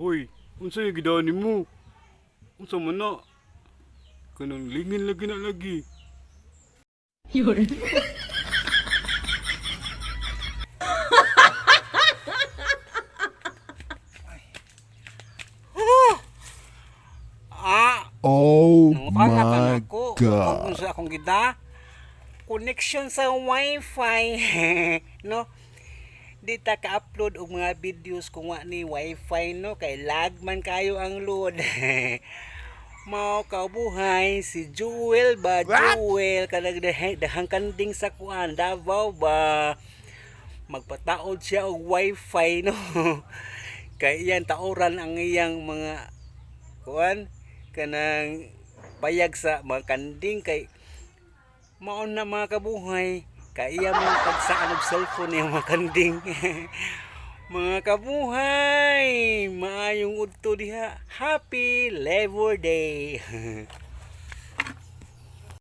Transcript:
Hoy, unsa yung gidaan mo? Unsa man na? Kanang lingin lagi na lagi. Yun. Oh Nangutana ka na my ako. God. Kung sa akong gida, connection sa wifi. No? Di ta ka-upload og mga videos kung wa ni wifi, no? Kay lag man kayo ang load. Mao kaubuhay si Jewel ba? What? Jewel kanang dahang kanding sa kuan Davao ba? Magpataod siya og wifi, no? Kay iyan taoran ang iyang mga kuan kanang payag sa mga kanding kay mao na mga kabuhay kay iya mo pagsaan og cellphone yung mga kanding. Mga kabuhay, maayong udto diha. Happy Labor Day.